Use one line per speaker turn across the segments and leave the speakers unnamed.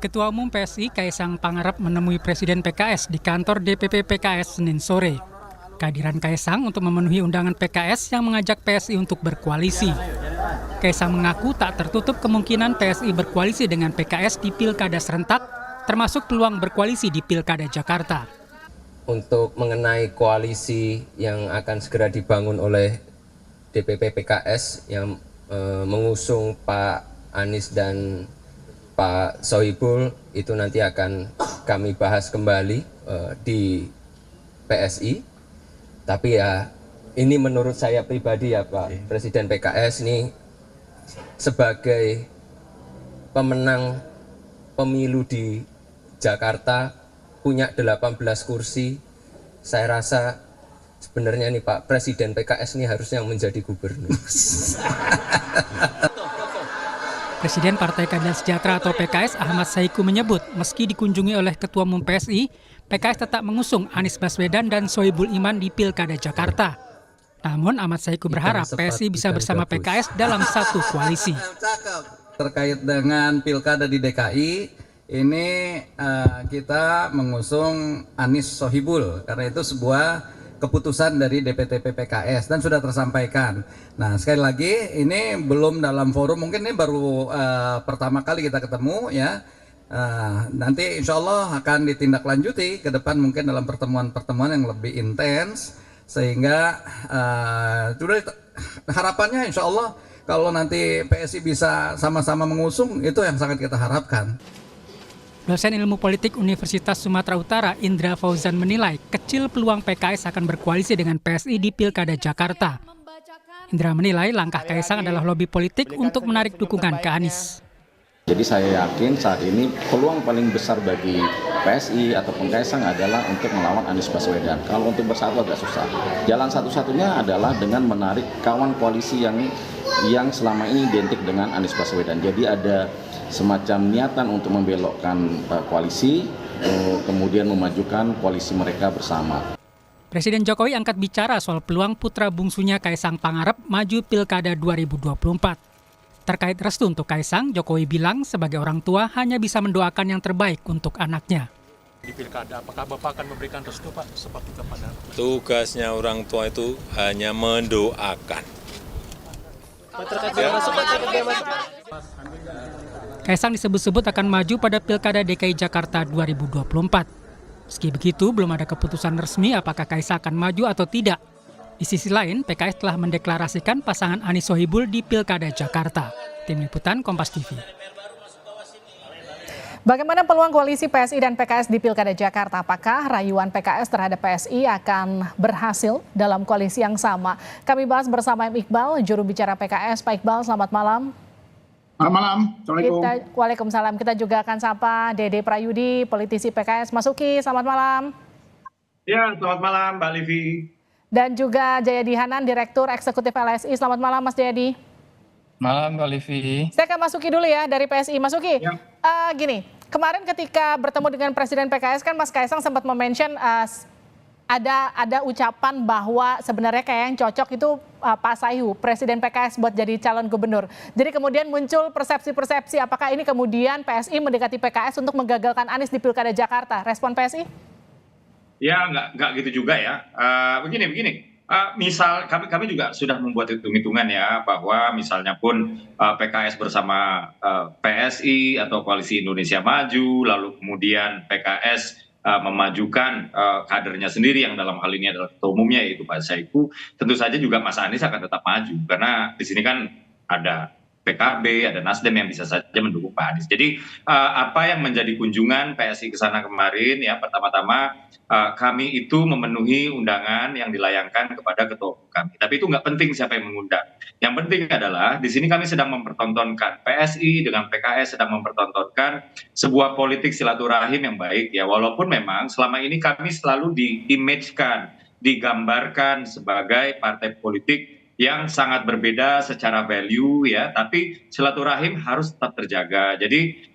Ketua Umum PSI Kaisang Pangarep menemui Presiden PKS di kantor DPP PKS Senin sore. Kehadiran Kaisang untuk memenuhi undangan PKS yang mengajak PSI untuk berkoalisi. Kaisang mengaku tak tertutup kemungkinan PSI berkoalisi dengan PKS di Pilkada serentak, termasuk peluang berkoalisi di Pilkada Jakarta.
Untuk mengenai koalisi yang akan segera dibangun oleh DPP PKS yang mengusung Pak Anies dan Pak Sohibul, itu nanti akan kami bahas kembali di PSI. Tapi ya ini menurut saya pribadi ya Pak Presiden PKS ini sebagai pemenang pemilu di Jakarta punya 18 kursi. Saya rasa sebenarnya nih Pak Presiden PKS ini harusnya yang menjadi gubernur.
Presiden Partai Keadilan Sejahtera atau PKS Ahmad Saiku menyebut meski dikunjungi oleh Ketua Umum PSI, PKS tetap mengusung Anies Baswedan dan Sohibul Iman di Pilkada Jakarta. Namun Ahmad Saiku berharap PSI bisa bersama PKS dalam satu koalisi.
Terkait dengan Pilkada di DKI, ini kita mengusung Anies Sohibul karena itu sebuah keputusan dari DPTP PKS dan sudah tersampaikan. Nah, sekali lagi ini belum dalam forum, mungkin ini baru pertama kali kita ketemu ya. Nanti insya Allah akan ditindaklanjuti ke depan mungkin dalam pertemuan-pertemuan yang lebih intens sehingga harapannya insya Allah kalau nanti PSI bisa sama-sama mengusung, itu yang sangat kita harapkan.
Dosen Ilmu Politik Universitas Sumatera Utara Indra Fauzan menilai kecil peluang PKS akan berkoalisi dengan PSI di Pilkada Jakarta. Indra menilai langkah Kaisang adalah lobi politik untuk menarik dukungan ke Anies.
Jadi saya yakin saat ini peluang paling besar bagi PSI ataupun Kaisang adalah untuk melawan Anies Baswedan. Kalau untuk bersatu agak susah. Jalan satu-satunya adalah dengan menarik kawan koalisi yang selama ini identik dengan Anies Baswedan. Jadi ada semacam niatan untuk membelokkan koalisi, kemudian memajukan koalisi mereka bersama.
Presiden Jokowi angkat bicara soal peluang putra bungsunya Kaisang Pangarep maju Pilkada 2024. Terkait restu untuk Kaisang, Jokowi bilang sebagai orang tua hanya bisa mendoakan yang terbaik untuk anaknya.
Di Pilkada, apakah Bapak akan memberikan restu Pak seperti kepada?
Tugasnya orang tua itu hanya mendoakan.
Kaisang disebut-sebut akan maju pada Pilkada DKI Jakarta 2024. Meski begitu, belum ada keputusan resmi apakah Kaisang akan maju atau tidak. Di sisi lain, PKS telah mendeklarasikan pasangan Anies Sohibul di Pilkada Jakarta. Tim Liputan Kompas TV.
Bagaimana peluang koalisi PSI dan PKS di Pilkada Jakarta? Apakah rayuan PKS terhadap PSI akan berhasil dalam koalisi yang sama? Kami bahas bersama Iqbal, juru bicara PKS. Pak Iqbal, selamat malam.
Selamat malam. Assalamualaikum.
Waalaikumsalam. Kita juga akan sapa Dede Prayudi, politisi PKS. Mas Uki, selamat malam.
Ya, selamat malam Mbak Livi.
Dan juga Jayadi Hanan, Direktur Eksekutif LSI. Selamat malam Mas Jayadi.
Malam Mbak Livi.
Saya ke Mas Uki dulu ya dari PSI. Mas Uki,
Ya.
Gini, kemarin ketika bertemu dengan Presiden PKS kan Mas Kaisang sempat mention ada ucapan bahwa sebenarnya kayak yang cocok itu Pak Saihu, Presiden PKS buat jadi calon gubernur. Jadi kemudian muncul persepsi-persepsi apakah ini kemudian PSI mendekati PKS untuk menggagalkan Anies di Pilkada Jakarta. Respon PSI?
Ya, nggak gitu juga ya. Begini. Misal kami juga sudah membuat hitung-hitungan ya bahwa misalnya pun PKS bersama PSI atau Koalisi Indonesia Maju, lalu kemudian PKS memajukan kadernya sendiri yang dalam hal ini adalah ketua umumnya yaitu Pak Saiku, tentu saja juga Mas Anies akan tetap maju karena di sini kan ada PKB, ada Nasdem yang bisa saja mendukung Pak Anies. Jadi apa yang menjadi kunjungan PSI ke sana kemarin ya pertama-tama kami itu memenuhi undangan yang dilayangkan kepada ketua umum kami. Tapi itu nggak penting siapa yang mengundang. Yang penting adalah di sini kami sedang mempertontonkan PSI dengan PKS sedang mempertontonkan sebuah politik silaturahim yang baik ya. Walaupun memang selama ini kami selalu di-image-kan, digambarkan sebagai partai politik yang sangat berbeda secara value ya, tapi silaturahim harus tetap terjaga. Jadi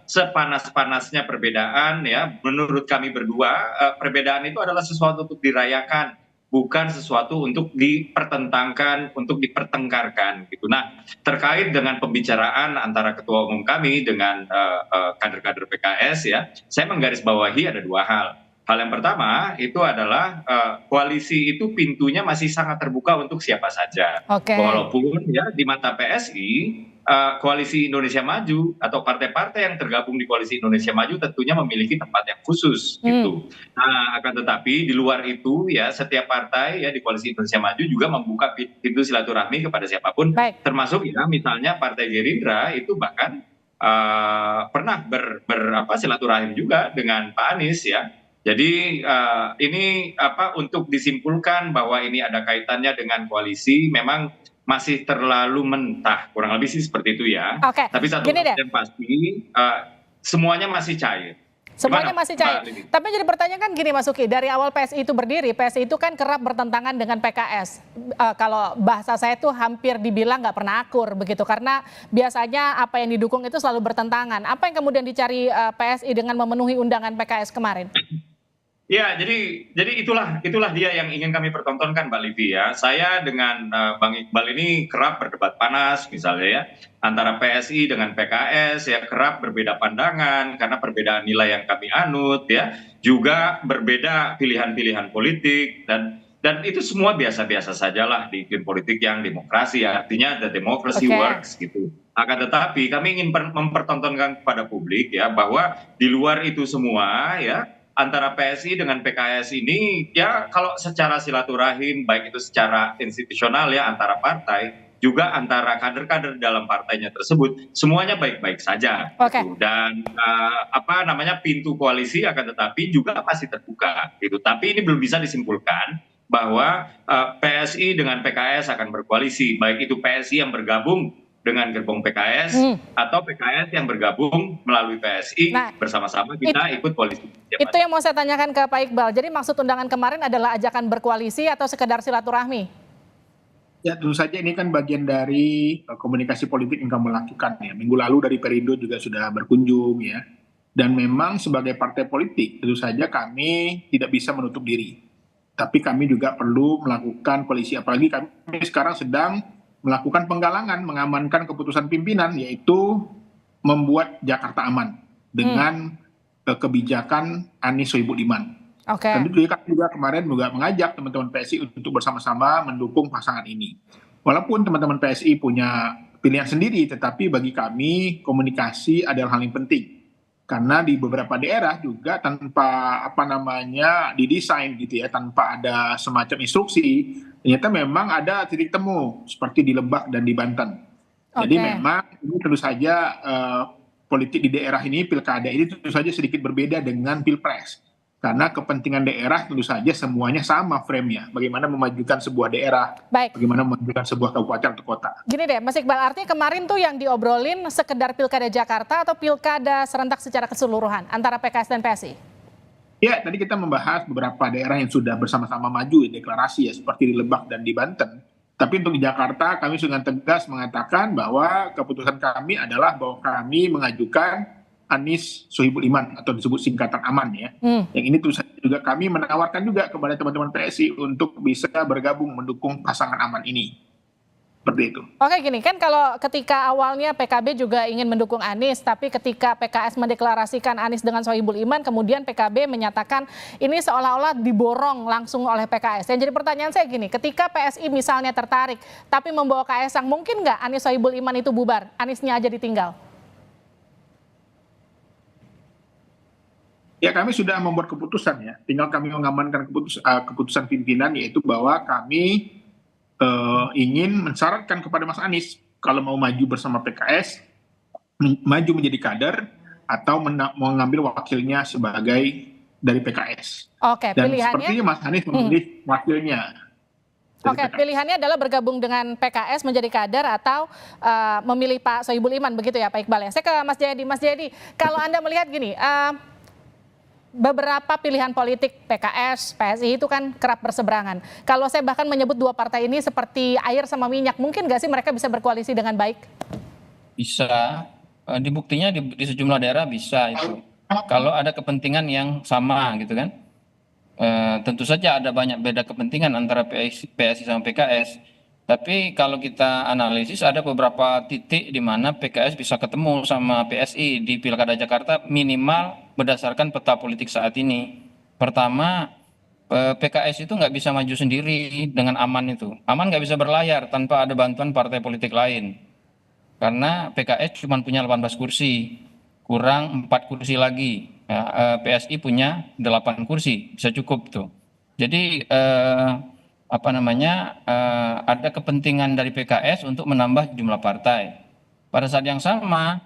sepanas-panasnya perbedaan ya, menurut kami berdua perbedaan itu adalah sesuatu untuk dirayakan bukan sesuatu untuk dipertentangkan, untuk dipertengkarkan gitu. Nah, terkait dengan pembicaraan antara ketua umum kami dengan kader-kader PKS ya, saya menggarisbawahi ada dua hal. Hal yang pertama itu adalah koalisi itu pintunya masih sangat terbuka untuk siapa saja. Walaupun ya di mata PSI koalisi Indonesia Maju atau partai-partai yang tergabung di koalisi Indonesia Maju tentunya memiliki tempat yang khusus gitu. Nah, akan tetapi di luar itu ya setiap partai ya di koalisi Indonesia Maju juga membuka pintu silaturahmi kepada siapapun, termasuk ya misalnya Partai Gerindra itu bahkan pernah silaturahim juga dengan Pak Anies ya. Jadi ini untuk disimpulkan bahwa ini ada kaitannya dengan koalisi memang masih terlalu mentah, kurang lebih sih seperti itu ya. Tapi satu yang pasti semuanya masih cair.
Semuanya masih cair. Tapi jadi pertanyaan kan gini Mas Uki, dari awal PSI itu berdiri, PSI itu kan kerap bertentangan dengan PKS. Kalau bahasa saya tuh hampir dibilang nggak pernah akur begitu, karena biasanya apa yang didukung itu selalu bertentangan. Apa yang kemudian dicari PSI dengan memenuhi undangan PKS kemarin?
Ya, jadi itulah dia yang ingin kami pertontonkan, Mbak Livi ya. Saya dengan Bang Iqbal ini kerap berdebat panas misalnya ya, antara PSI dengan PKS ya, kerap berbeda pandangan karena perbedaan nilai yang kami anut ya, juga berbeda pilihan-pilihan politik dan itu semua biasa-biasa sajalah di iklim politik yang demokrasi ya, artinya the democracy works gitu. Akan tetapi kami ingin mempertontonkan kepada publik ya bahwa di luar itu semua ya, antara PSI dengan PKS ini ya kalau secara silaturahim baik itu secara institusional ya antara partai juga antara kader-kader dalam partainya tersebut semuanya baik-baik saja gitu. Dan pintu koalisi akan tetapi juga masih terbuka gitu. Tapi ini belum bisa disimpulkan bahwa PSI dengan PKS akan berkoalisi, baik itu PSI yang bergabung dengan gerbong PKS atau PKS yang bergabung melalui PSI bersama-sama kita ikut koalisi.
Itu yang mau saya tanyakan ke Pak Iqbal. Jadi maksud undangan kemarin adalah ajakan berkoalisi atau sekedar silaturahmi?
Ya tentu saja ini kan bagian dari komunikasi politik yang kami lakukan ya. Minggu lalu dari Perindo juga sudah berkunjung ya. Dan memang sebagai partai politik tentu saja kami tidak bisa menutup diri. Tapi kami juga perlu melakukan koalisi, apalagi kami sekarang sedang melakukan penggalangan, mengamankan keputusan pimpinan, yaitu membuat Jakarta aman dengan kebijakan Anies Sohibul Iman. Tentu juga kemarin juga mengajak teman-teman PSI untuk bersama-sama mendukung pasangan ini. Walaupun teman-teman PSI punya pilihan sendiri, tetapi bagi kami komunikasi adalah hal yang penting. Karena di beberapa daerah juga tanpa didesain gitu ya, tanpa ada semacam instruksi, ternyata memang ada titik temu seperti di Lebak dan di Banten. Jadi memang ini tentu saja politik di daerah ini, pilkada ini tentu saja sedikit berbeda dengan pilpres. Karena kepentingan daerah tentu saja semuanya sama frame-nya. Bagaimana memajukan sebuah daerah, bagaimana memajukan sebuah kabupaten atau kota.
Gini deh, Mas Iqbal, artinya kemarin tuh yang diobrolin sekedar pilkada Jakarta atau pilkada serentak secara keseluruhan antara PKS dan PSI?
Ya, tadi kita membahas beberapa daerah yang sudah bersama-sama maju deklarasi ya, seperti di Lebak dan di Banten. Tapi untuk di Jakarta kami dengan tegas mengatakan bahwa keputusan kami adalah bahwa kami mengajukan Anies Sohibul Iman atau disebut singkatan AMAN ya. Yang ini tentu saja juga kami menawarkan juga kepada teman-teman PSI untuk bisa bergabung mendukung pasangan AMAN ini. Seperti itu.
Oke, gini kan, kalau ketika awalnya PKB juga ingin mendukung Anies, tapi ketika PKS mendeklarasikan Anies dengan Sohibul Iman, kemudian PKB menyatakan ini seolah-olah diborong langsung oleh PKS. Yang jadi pertanyaan saya gini, ketika PSI misalnya tertarik tapi membawa Kaesang, mungkin nggak Anies Sohibul Iman itu bubar, Aniesnya aja ditinggal?
Ya, kami sudah membuat keputusan ya, tinggal kami mengamankan keputusan pimpinan, yaitu bahwa kami ingin mensyaratkan kepada Mas Anies kalau mau maju bersama PKS, maju menjadi kader atau mengambil wakilnya sebagai dari PKS. Dan
pilihannya
sepertinya Mas Anies memilih wakilnya.
Pilihannya adalah bergabung dengan PKS menjadi kader atau memilih Pak Sohibul Iman, begitu ya Pak Iqbal ya. Saya ke Mas Jayadi. Mas Jayadi, kalau Anda melihat gini, beberapa pilihan politik PKS, PSI itu kan kerap berseberangan. Kalau saya bahkan menyebut dua partai ini seperti air sama minyak, mungkin nggak sih mereka bisa berkoalisi dengan baik?
Bisa, dibuktinya di sejumlah daerah bisa itu. Kalau ada kepentingan yang sama gitu kan. Tentu saja ada banyak beda kepentingan antara PSI sama PKS. Tapi kalau kita analisis ada beberapa titik di mana PKS bisa ketemu sama PSI di Pilkada Jakarta minimal berdasarkan peta politik saat ini. Pertama, PKS itu nggak bisa maju sendiri dengan aman itu. Aman nggak bisa berlayar tanpa ada bantuan partai politik lain. Karena PKS cuma punya 18 kursi, kurang 4 kursi lagi. Ya, PSI punya 8 kursi, bisa cukup tuh. Jadi ada kepentingan dari PKS untuk menambah jumlah partai. Pada saat yang sama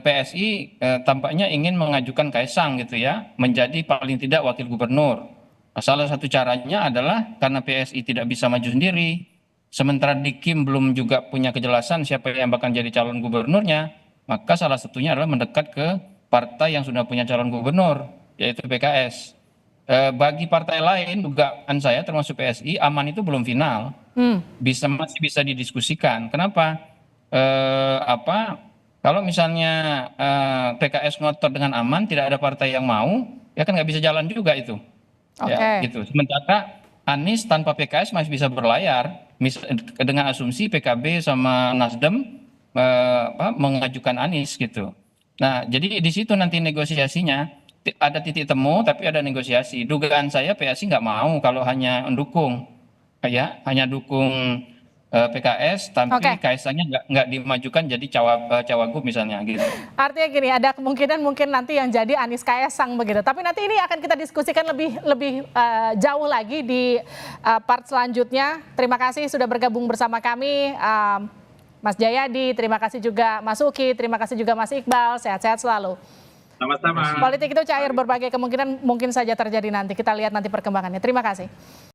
PSI tampaknya ingin mengajukan Kaisang gitu ya, menjadi paling tidak wakil gubernur. Nah, salah satu caranya adalah karena PSI tidak bisa maju sendiri, sementara Dikim belum juga punya kejelasan siapa yang bakal jadi calon gubernurnya, maka salah satunya adalah mendekat ke partai yang sudah punya calon gubernur, yaitu PKS. Bagi partai lain, dugaan saya termasuk PSI, aman itu belum final, masih bisa didiskusikan. Kenapa? Kalau misalnya PKS ngotot dengan aman, tidak ada partai yang mau, ya kan nggak bisa jalan juga itu. Ya, gitu. Sementara Anies tanpa PKS masih bisa berlayar, dengan asumsi PKB sama Nasdem mengajukan Anies gitu. Nah, jadi di situ nanti negosiasinya. Ada titik temu tapi ada negosiasi. Dugaan saya PSI nggak mau kalau hanya mendukung, hanya dukung PKS, tapi Kaisangnya nggak dimajukan jadi cawagup misalnya gitu.
Artinya gini, ada kemungkinan mungkin nanti yang jadi Anies Kaisang begitu. Tapi nanti ini akan kita diskusikan lebih jauh lagi di part selanjutnya. Terima kasih sudah bergabung bersama kami. Mas Jayadi, terima kasih juga Mas Uki, terima kasih juga Mas Iqbal. Sehat-sehat selalu.
Sama-sama.
Politik itu cair, berbagai kemungkinan mungkin saja terjadi nanti. Kita lihat nanti perkembangannya. Terima kasih.